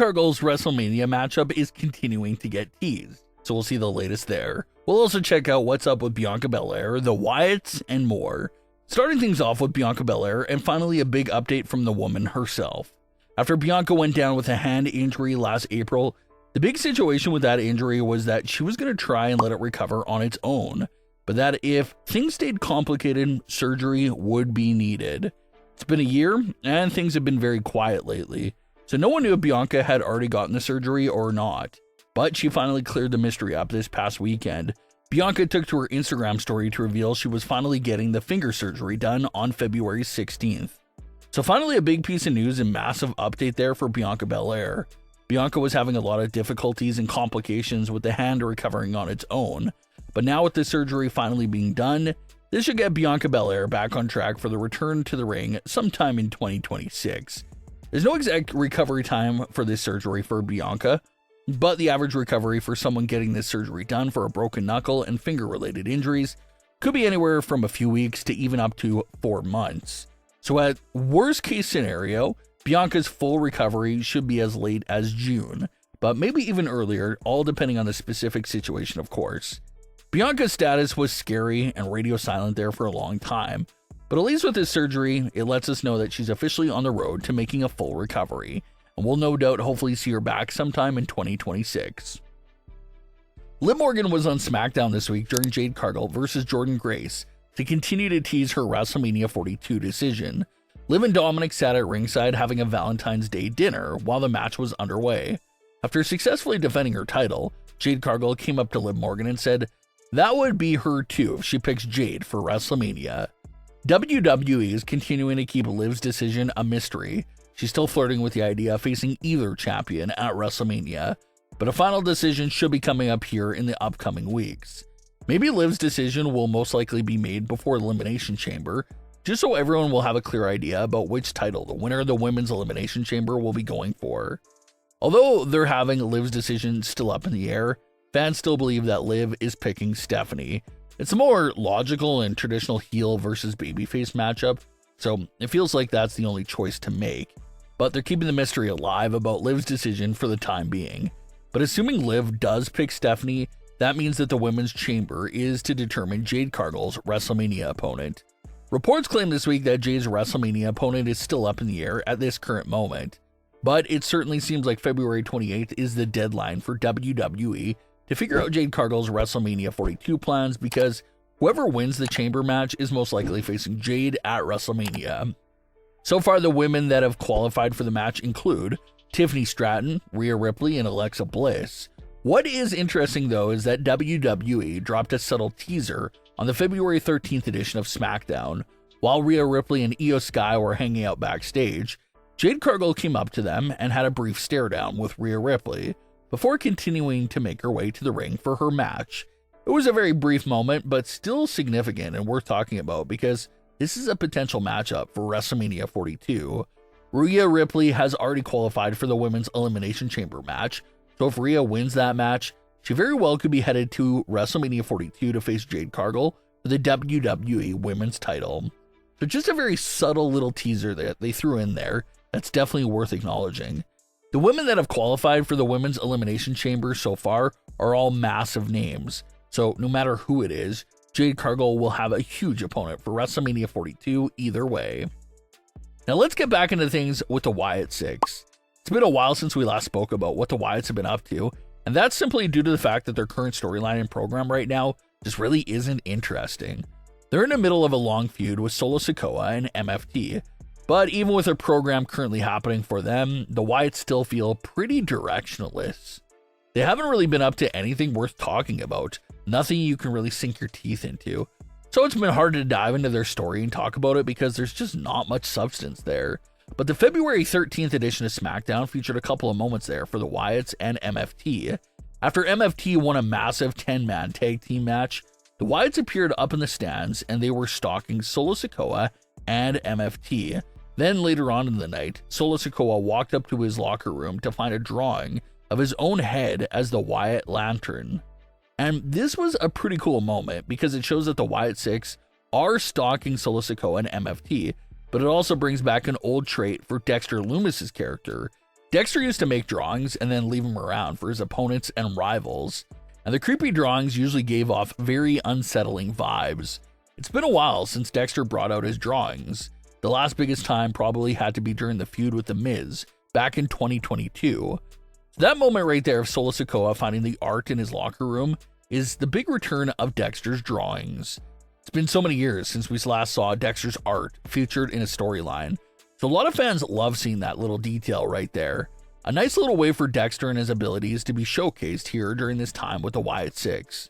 Cargill's WrestleMania matchup is continuing to get teased, so we'll see the latest there. We'll also check out what's up with Bianca Belair, the Wyatts, and more. Starting things off with Bianca Belair, and finally a big update from the woman herself. After Bianca went down with a hand injury last April, the big situation with that injury was that she was going to try and let it recover on its own, but that if things stayed complicated, surgery would be needed. It's been a year, and things have been very quiet lately, so no one knew if Bianca had already gotten the surgery or not. But she finally cleared the mystery up this past weekend. Bianca took to her Instagram story to reveal she was finally getting the finger surgery done on February 16th. So finally a big piece of news and massive update there for Bianca Belair. Bianca was having a lot of difficulties and complications with the hand recovering on its own, but now with the surgery finally being done, this should get Bianca Belair back on track for the return to the ring sometime in 2026. There's no exact recovery time for this surgery for Bianca, but the average recovery for someone getting this surgery done for a broken knuckle and finger-related injuries could be anywhere from a few weeks to even up to 4 months. So at worst case scenario, Bianca's full recovery should be as late as June, but maybe even earlier, all depending on the specific situation, of course. Bianca's status was scary and radio silent there for a long time, but at least with this surgery, it lets us know that she's officially on the road to making a full recovery, and we'll no doubt hopefully see her back sometime in 2026. Liv Morgan was on Smackdown this week during Jade Cargill versus Jordynne Grace to continue to tease her WrestleMania 42 decision. Liv and Dominic sat at ringside having a Valentine's Day dinner while the match was underway. After successfully defending her title, Jade Cargill came up to Liv Morgan and said that would be her too if she picks Jade for WrestleMania. WWE is continuing to keep Liv's decision a mystery. She's still flirting with the idea of facing either champion at WrestleMania, but a final decision should be coming up here in the upcoming weeks. Maybe Liv's decision will most likely be made before Elimination Chamber, just so everyone will have a clear idea about which title the winner of the Women's Elimination Chamber will be going for. Although they're having Liv's decision still up in the air, fans still believe that Liv is picking Stephanie. It's a more logical and traditional heel versus babyface matchup, so it feels like that's the only choice to make. But they're keeping the mystery alive about Liv's decision for the time being. But assuming Liv does pick Stephanie, that means that the Women's Chamber is to determine Jade Cargill's WrestleMania opponent. Reports claim this week that Jade's WrestleMania opponent is still up in the air at this current moment, but it certainly seems like February 28th is the deadline for WWE to figure out Jade Cargill's WrestleMania 42 plans, because whoever wins the Chamber match is most likely facing Jade at WrestleMania. So far, the women that have qualified for the match include Tiffany Stratton, Rhea Ripley, and Alexa Bliss. What is interesting though is that WWE dropped a subtle teaser on the February 13th edition of Smackdown. While Rhea Ripley and Io Sky were hanging out backstage, Jade Cargill came up to them and had a brief stare down with Rhea Ripley before continuing to make her way to the ring for her match. It was a very brief moment, but still significant and worth talking about because this is a potential matchup for WrestleMania 42. Rhea Ripley has already qualified for the Women's Elimination Chamber match, so if Rhea wins that match, she very well could be headed to WrestleMania 42 to face Jade Cargill for the WWE Women's title. So just a very subtle little teaser that they threw in there that's definitely worth acknowledging. The women that have qualified for the Women's Elimination Chamber so far are all massive names, so no matter who it is, Jade Cargill will have a huge opponent for WrestleMania 42 either way. Now let's get back into things with the Wyatt Sicks. It's been a while since we last spoke about what the Wyatts have been up to, and that's simply due to the fact that their current storyline and program right now just really isn't interesting. They're in the middle of a long feud with Solo Sikoa and NFT, but even with their program currently happening for them, the Wyatts still feel pretty directionless. They haven't really been up to anything worth talking about, nothing you can really sink your teeth into, so it's been hard to dive into their story and talk about it because there's just not much substance there. But the February 13th edition of Smackdown featured a couple of moments there for the Wyatts and MFT. After MFT won a massive 10-man tag team match, the Wyatts appeared up in the stands and they were stalking Solo Sikoa and MFT. Then later on in the night, Solo Sikoa walked up to his locker room to find a drawing of his own head as the Wyatt Lantern. And this was a pretty cool moment because it shows that the Wyatt Sicks are stalking Solo Sikoa and MFT, but it also brings back an old trait for Dexter Lumis's character. Dexter used to make drawings and then leave them around for his opponents and rivals, and the creepy drawings usually gave off very unsettling vibes. It's been a while since Dexter brought out his drawings. The last biggest time probably had to be during the feud with The Miz back in 2022. That moment right there of Solo Sikoa finding the art in his locker room is the big return of Dexter's drawings. It's been so many years since we last saw Dexter's art featured in a storyline, so a lot of fans love seeing that little detail right there. A nice little way for Dexter and his abilities to be showcased here during this time with the Wyatt Sicks.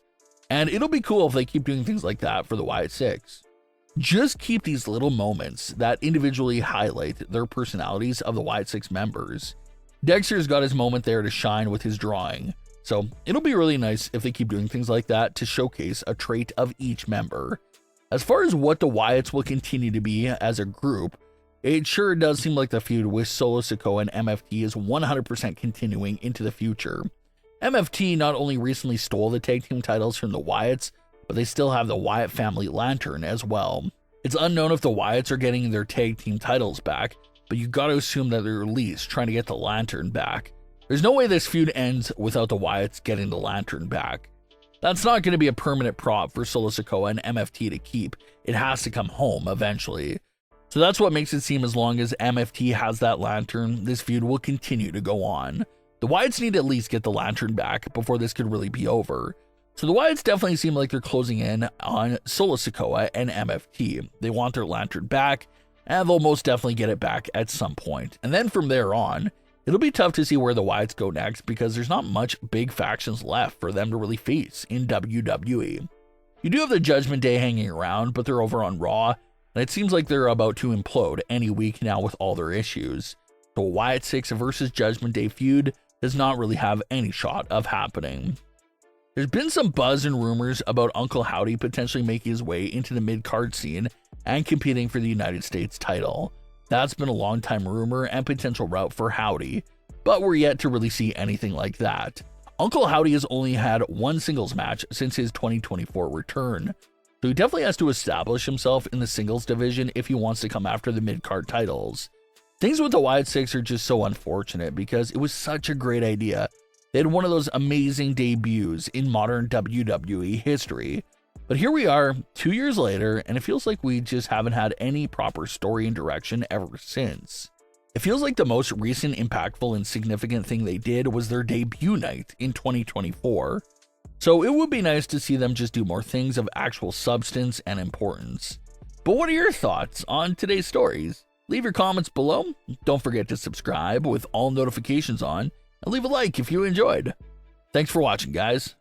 And it'll be cool if they keep doing things like that for the Wyatt Sicks. Just keep these little moments that individually highlight their personalities of the Wyatt Sicks members. Dexter's got his moment there to shine with his drawing, so it'll be really nice if they keep doing things like that to showcase a trait of each member. As far as what the Wyatts will continue to be as a group, it sure does seem like the feud with Solo Sikoa and MFT is 100% continuing into the future. MFT not only recently stole the tag team titles from the Wyatts, but they still have the Wyatt family lantern as well. It's unknown if the Wyatts are getting their tag team titles back, but you gotta assume that they're at least trying to get the lantern back. There's no way this feud ends without the Wyatts getting the lantern back. That's not going to be a permanent prop for Solo Sikoa and MFT to keep. It has to come home eventually. So that's what makes it seem as long as MFT has that lantern, this feud will continue to go on. The Wyatts need to at least get the lantern back before this could really be over. So the Wyatts definitely seem like they're closing in on Solo Sikoa and MFT. They want their lantern back, and they'll most definitely get it back at some point. And then from there on, it'll be tough to see where the Wyatts go next because there's not much big factions left for them to really face in WWE. You do have the Judgment Day hanging around, but they're over on Raw, and it seems like they're about to implode any week now with all their issues. So a Wyatt Sicks versus Judgment Day feud does not really have any shot of happening. There's been some buzz and rumors about Uncle Howdy potentially making his way into the mid-card scene and competing for the United States title. That's been a long time rumor and potential route for Howdy, but we're yet to really see anything like that. Uncle Howdy has only had one singles match since his 2024 return, so he definitely has to establish himself in the singles division if he wants to come after the mid-card titles. Things with the Wyatt Sicks are just so unfortunate because it was such a great idea. They had one of those amazing debuts in modern WWE history. But here we are 2 years later, and it feels like we just haven't had any proper story and direction ever since. It feels like the most recent impactful and significant thing they did was their debut night in 2024. So it would be nice to see them just do more things of actual substance and importance. But what are your thoughts on today's stories? Leave your comments below. Don't forget to subscribe with all notifications on, and leave a like if you enjoyed. Thanks for watching, guys.